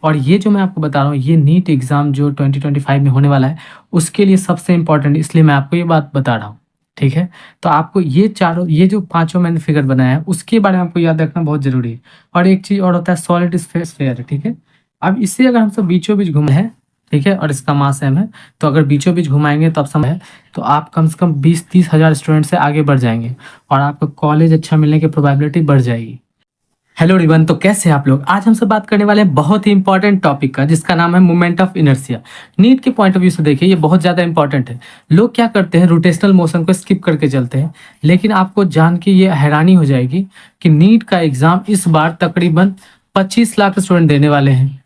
और ये जो मैं आपको बता रहा हूँ, ये नीट एग्ज़ाम जो 2025 में होने वाला है, उसके लिए सबसे इम्पोर्टेंट, इसलिए मैं आपको ये बात बता रहा हूँ, ठीक है? तो आपको ये जो पाँचों मैंने फिगर बनाया है, उसके बारे में आपको याद रखना बहुत ज़रूरी है। और एक चीज़ और होता है, सॉलिड स्फीयर, ठीक है? अब इसे अगर हम सब बीचों-बीच घूमे हैं, ठीक है? और इसका मास m है, तो अगर बीचों-बीच घुमाएँगे तो अब समय है, तो आप कम से कम 20-30 हज़ार स्टूडेंट से आगे बढ़ जाएँगे और आपको कॉलेज अच्छा मिलने की प्रोबेबिलिटी बढ़ जाएगी। हेलो एवरीवन, तो कैसे हैं आप लोग? आज हम सब बात करने वाले हैं बहुत ही इंपॉर्टेंट टॉपिक का, जिसका नाम है मोमेंट ऑफ इनर्शिया। नीट के पॉइंट ऑफ व्यू से देखिए, ये बहुत ज़्यादा इंपॉर्टेंट है। लोग क्या करते हैं, रोटेशनल मोशन को स्किप करके चलते हैं, लेकिन आपको जान के ये हैरानी हो जाएगी कि नीट का एग्जाम इस बार तकरीबन 25 लाख स्टूडेंट देने वाले हैं।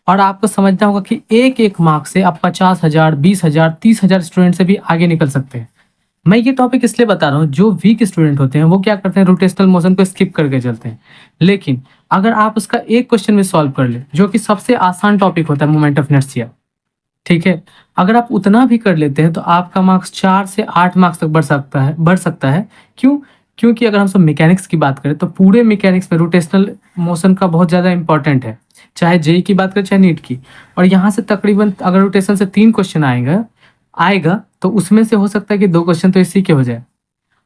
और आपको समझना होगा कि एक एक मार्क्स से आप 50,000, 20,000, 30,000 स्टूडेंट से भी आगे निकल सकते हैं। मैं ये टॉपिक इसलिए बता रहा हूँ, जो वीक स्टूडेंट होते हैं वो क्या करते हैं, रोटेशनल मोशन को स्किप करके चलते हैं। लेकिन अगर आप उसका एक क्वेश्चन में सॉल्व कर ले, जो कि सबसे आसान टॉपिक होता है मोमेंट ऑफ इनर्शिया, ठीक है, अगर आप उतना भी कर लेते हैं तो आपका मार्क्स 4 से 8 मार्क्स तक बढ़ सकता है। क्यों? क्योंकि अगर हम सब मैकेनिक्स की बात करें तो पूरे मैकेनिक्स में रोटेशनल मोशन का बहुत ज़्यादा इंपॉर्टेंट है, चाहे जेई की बात करें चाहे नीट की। और यहाँ से तकरीबन अगर रोटेशन से 3 क्वेश्चन आएगा तो उसमें से हो सकता है कि 2 क्वेश्चन तो इसी के हो जाए।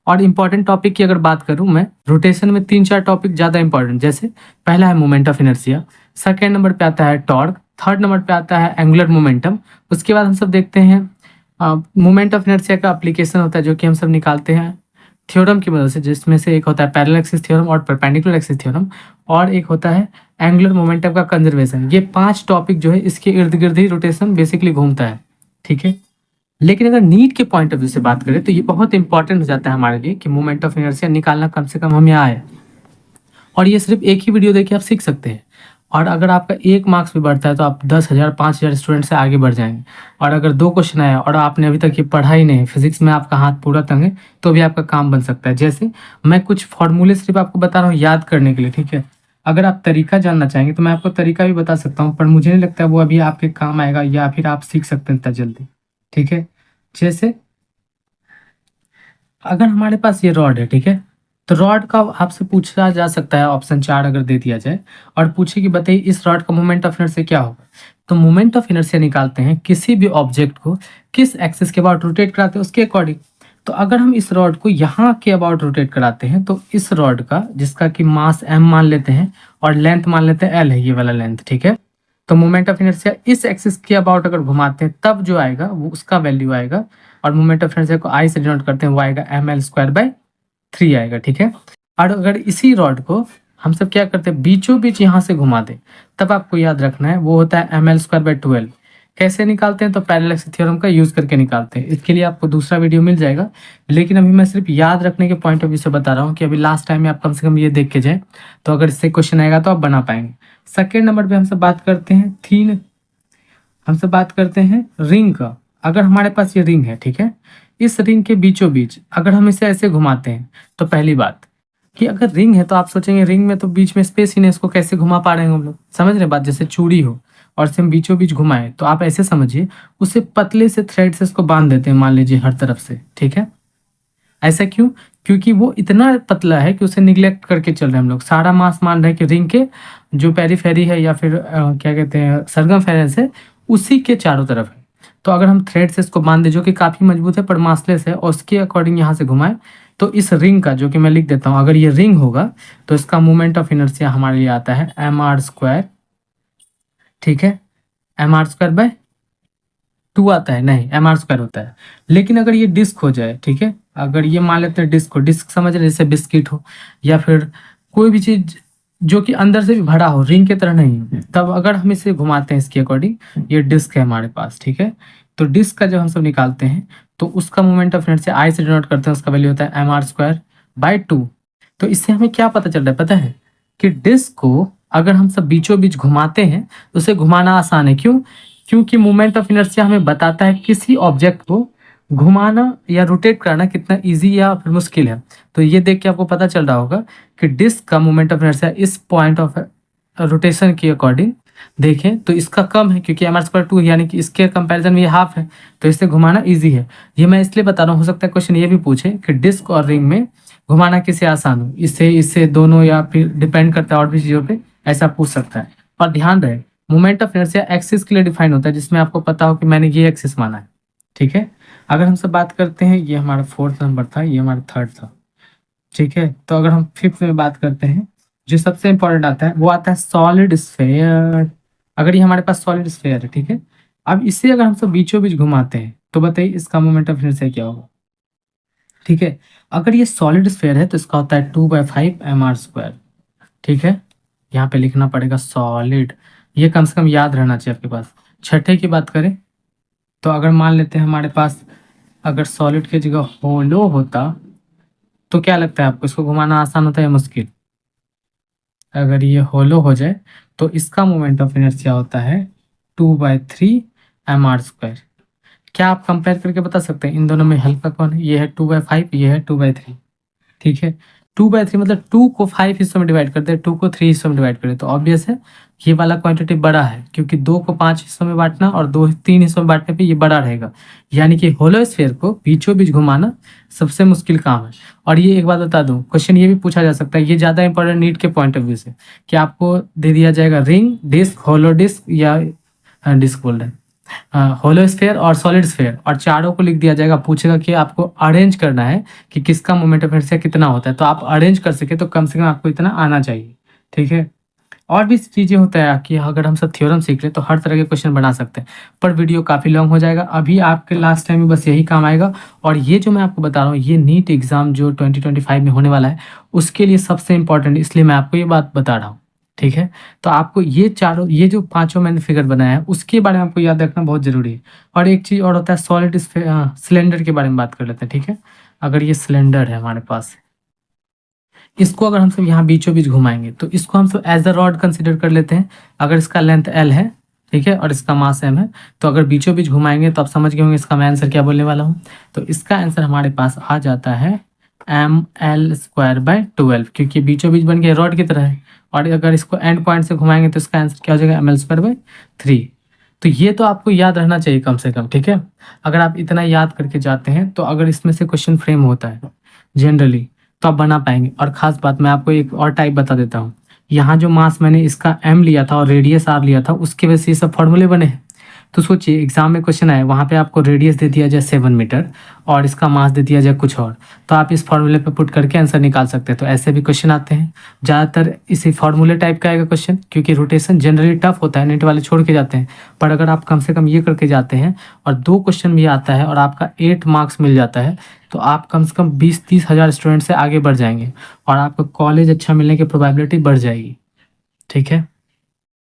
और इम्पॉर्टेंट टॉपिक की अगर बात करूं मैं, रोटेशन में 3-4 टॉपिक ज़्यादा इंपॉर्टेंट, जैसे पहला है moment of inertia, second number पे आता है टॉर्क, थर्ड नंबर पे आता है एंगुलर मोमेंटम। उसके बाद हम सब देखते हैं मोमेंट ऑफ इनर्शिया का एप्लीकेशन होता है, जो कि हम सब निकालते हैं थ्योरम की मदद से, जिसमें से एक होता है पैरेलल एक्सिस थ्योरम और परपेंडिकुलर एक्सिस थ्योरम, और एक होता है एंगुलर मोमेंटम का कंजर्वेशन। ये 5 टॉपिक जो है, इसके इर्द गिर्द ही रोटेशन बेसिकली घूमता है, ठीक है। लेकिन अगर नीट के पॉइंट ऑफ व्यू से बात करें तो ये बहुत इंपॉर्टेंट हो जाता है हमारे लिए कि मोमेंट ऑफ इनर्शिया निकालना कम से कम हमें आए। और ये सिर्फ एक ही वीडियो देख के आप सीख सकते हैं। और अगर आपका 1 मार्क्स भी बढ़ता है तो आप 10,000, 5,000 स्टूडेंट से आगे बढ़ जाएंगे। और अगर 2 क्वेश्चन आया और आपने अभी तक ये पढ़ा ही नहीं, फिजिक्स में आपका हाथ पूरा तंग है, तो भी आपका काम बन सकता है। जैसे मैं कुछ फॉर्मूले सिर्फ आपको बता रहा हूँ याद करने के लिए, ठीक है। अगर आप तरीका जानना चाहेंगे तो मैं आपको तरीका भी बता सकता हूँ, पर मुझे नहीं लगता वो अभी आपके काम आएगा या फिर आप सीख सकते हैं इतना जल्दी, ठीक है। जैसे अगर हमारे पास ये रॉड है, ठीक है, तो रॉड का आपसे पूछा जा सकता है, ऑप्शन 4 अगर दे दिया जाए और पूछे कि बताइए इस रॉड का मोमेंट ऑफ इनर्शिया क्या होगा, तो मोमेंट ऑफ इनर्शिया निकालते हैं किसी भी ऑब्जेक्ट को किस एक्सिस के अबाउट रोटेट कराते हैं उसके अकॉर्डिंग। तो अगर हम इस रॉड को यहाँ के अबाउट रोटेट कराते हैं तो इस रॉड का, जिसका कि मास m मान लेते हैं और लेंथ मान लेते हैं l है, ये वाला लेंथ, ठीक है, तो मोमेंट ऑफ इनर्शिया इस एक्सिस के अबाउट अगर घुमाते हैं तब जो आएगा वो उसका वैल्यू आएगा। और मोमेंट ऑफ इनर्शिया को I से डिनोट करते हैं, वो आएगा ml² आएगा, ठीक है। और अगर इसी रॉड को हम सब क्या करते हैं, बीचों बीच यहाँ से घुमा दें, तब आपको याद रखना है वो होता है ml²/12। कैसे निकालते हैं, तो पैरेलल एक्सिस थ्योरम का यूज करके निकालते हैं। इसके लिए आपको दूसरा वीडियो मिल जाएगा, लेकिन अभी मैं सिर्फ याद रखने के पॉइंट ऑफ व्यू से बता रहा हूँ कि अभी लास्ट टाइम में आप कम से कम ये देख के जाए, तो अगर इससे क्वेश्चन आएगा तो आप बना पाएंगे। सेकेंड नंबर पे हम सब बात करते हैं रिंग का। अगर हमारे पास ये रिंग है, ठीक है, इस रिंग के बीचों बीच अगर हम इसे ऐसे घुमाते हैं, तो पहली बात कि अगर रिंग है तो आप सोचेंगे रिंग में तो बीच में स्पेस ही नहीं, इसको कैसे घुमा पा रहे हैं हम लोग, समझ रहे बात। जैसे चूड़ी हो और इसे हम बीचों बीच घुमाएं, तो आप ऐसे समझिए उसे पतले से थ्रेड से इसको बांध देते हैं, मान लीजिए हर तरफ से, ठीक है। ऐसा क्यों? क्योंकि वो इतना पतला है कि उसे निग्लेक्ट करके चल रहे हैं हम लोग। सारा मास मान रहे हैं कि रिंग के जो पेरीफेरी है या फिर क्या कहते हैं सरकमफेरेंस है, उसी के चारों तरफ है। तो अगर हम थ्रेड से इसको बांध दें, जो कि काफ़ी मजबूत है पर मासलेस है, और उसके अकॉर्डिंग यहाँ से घुमाएं, तो इस रिंग का, जो कि मैं लिख देता हूँ, अगर ये रिंग होगा तो इसका मोमेंट ऑफ इनर्शिया हमारे लिए आता है mr², ठीक है। mr²/2 आता है, नहीं mr² होता है। लेकिन अगर ये डिस्क हो जाए, ठीक है, अगर ये मान लेते हैं डिस्क हो, डिस्क समझ रहे, जैसे बिस्किट हो या फिर कोई भी चीज जो कि अंदर से भी भरा हो, रिंग की तरह नहीं, तब अगर हम इसे घुमाते हैं इसके अकॉर्डिंग, ये डिस्क है हमारे पास, ठीक है। तो डिस्क का जब हम सब निकालते हैं तो उसका मोमेंट ऑफ इनर्शिया I से डिनोट करते हैं, उसका वैल्यू होता है mr²/2। तो इससे हमें क्या पता चल रहा है, पता है कि डिस्क को अगर हम सब बीचों बीच घुमाते हैं तो उसे घुमाना आसान है। क्यों? क्योंकि मोमेंट ऑफ इनर्शिया हमें बताता है किसी ऑब्जेक्ट को घुमाना या रोटेट करना कितना इजी या फिर मुश्किल है। तो ये देख के आपको पता चल रहा होगा कि डिस्क का मोमेंट ऑफ इनर्शिया इस पॉइंट ऑफ रोटेशन के अकॉर्डिंग देखें तो इसका कम है, क्योंकि mr²/2 यानी कि इसके कंपैरिजन में ये हाफ है, तो इससे घुमाना इजी है। ये मैं इसलिए बता रहा हूँ, हो सकता है क्वेश्चन ये भी पूछे कि डिस्क और रिंग में घुमाना किसे आसान हो, इससे दोनों, या फिर डिपेंड करता है और भी चीज़ों पे, ऐसा पूछ सकता है। और ध्यान रहे मोमेंट ऑफ इनर्शिया एक्सिस के लिए डिफाइन होता है, जिसमें आपको पता हो कि मैंने ये एक्सिस माना है। ठीक है, अगर हमसे बात करते हैं, ये हमारा 4th नंबर था, ये हमारा 3rd था। ठीक है, तो अगर हम 5th में बात करते हैं, जो सबसे इंपॉर्टेंट आता है वो आता है सॉलिड स्फेयर। अगर ये हमारे पास सॉलिड स्फेयर है, ठीक है, अब इसे अगर हम सब बीचों बीच घुमाते हैं तो बताइए इसका मोमेंट ऑफ इनर्शिया क्या होगा। ठीक है, अगर ये सॉलिड स्फेयर है तो इसका होता है 2/5 mr²। ठीक है, यहाँ पे लिखना पड़ेगा सॉलिड, ये कम से कम याद रहना चाहिए आपके पास। छठे की बात करें तो अगर मान लेते हैं हमारे पास अगर सॉलिड की जगह होलो होता तो क्या लगता है आपको, इसको घुमाना आसान होता है या मुश्किल? अगर ये होलो हो जाए तो इसका मोमेंट ऑफ इनर्शिया होता है 2/3 mr²। क्या आप कंपेयर करके बता सकते हैं इन दोनों में हल्का कौन है? ये है 2/5, ये है 2/3। ठीक है, 2/3 मतलब 2 को 5 हिस्सों में डिवाइड कर दे, 2 को 3 हिस्सों में डिवाइड करें तो ऑब्वियस है ये वाला क्वांटिटी बड़ा है, क्योंकि 2 को 5 हिस्सों में बांटना और 3 हिस्सों में बांटने पे ये बड़ा रहेगा। यानी कि होलो स्फीयर को बीचों बीच घुमाना सबसे मुश्किल काम है। और ये एक बात बता दूं, क्वेश्चन ये भी पूछा जा सकता है, ये ज़्यादा इंपॉर्टेंट नीट के पॉइंट ऑफ व्यू से, कि आपको दे दिया जाएगा रिंग, डिस्क, होलो डिस्क या डिस्क बोल रहे हैं, होलो स्फेयर और सॉलिड स्फेयर, और चारों को लिख दिया जाएगा। पूछेगा कि आपको अरेंज करना है कि किसका मोमेंट ऑफ इनर्शिया कितना होता है, तो आप अरेंज कर सके तो कम से कम आपको इतना आना चाहिए। ठीक है, और भी चीज़ें होता है कि अगर हम सब थ्योरम सीख लें तो हर तरह के क्वेश्चन बना सकते हैं, पर वीडियो काफ़ी लॉन्ग हो जाएगा। अभी आपके लास्ट टाइम में बस यही काम आएगा। और ये जो मैं आपको बता रहा हूँ, ये नीट एग्ज़ाम जो 2025 में होने वाला है उसके लिए सबसे इंपॉर्टेंट, इसलिए मैं आपको ये बात बता रहा हूँ। ठीक है, तो आपको ये जो पांचों मैंने फिगर बनाया है उसके बारे में आपको याद रखना बहुत ज़रूरी है। और एक चीज़ और होता है सॉलिड सिलेंडर के बारे में बात कर लेते हैं। ठीक है, अगर ये सिलेंडर है हमारे पास, इसको अगर हम सब यहाँ बीचों बीच घुमाएंगे तो इसको हम सब एज अ रॉड कंसिडर कर लेते हैं। अगर इसका लेंथ L है, ठीक है, और इसका मास M है, तो अगर बीचों बीच घुमाएंगे तो आप समझ गए होंगे इसका मैं आंसर क्या बोलने वाला हूँ। तो इसका आंसर हमारे पास आ जाता है ml²/12, क्योंकि बीचों बीच बन गया रॉड की तरह है। और अगर इसको एंड पॉइंट से घुमाएंगे तो इसका आंसर क्या हो जाएगा, ml²/3। तो ये तो आपको याद रहना चाहिए कम से कम। ठीक है, अगर आप इतना याद करके जाते हैं तो अगर इसमें से क्वेश्चन फ्रेम होता है जनरली तो आप बना पाएंगे। और ख़ास बात मैं आपको एक और टाइप बता देता हूँ, यहाँ जो मास मैंने इसका m लिया था और रेडियस r लिया था उसके वजह से ये सब फॉर्मूले बने हैं। तो सोचिए एग्जाम में क्वेश्चन आए, वहाँ पे आपको रेडियस दे दिया जाए 7 मीटर और इसका मास दे दिया जाए कुछ और, तो आप इस फॉर्मूले पे पुट करके आंसर निकाल सकते हैं। तो ऐसे भी क्वेश्चन आते हैं, ज़्यादातर इसी फॉर्मूले टाइप का आएगा क्वेश्चन, क्योंकि रोटेशन जनरली टफ होता है, नेट वाले छोड़ के जाते हैं। पर अगर आप कम से कम ये करके जाते हैं और 2 क्वेश्चन भी आता है और आपका 8 मार्क्स मिल जाता है, तो आप कम से कम 20-30 हज़ार स्टूडेंट से आगे बढ़ जाएंगे और आपका कॉलेज अच्छा मिलने की प्रोबेबिलिटी बढ़ जाएगी। ठीक है।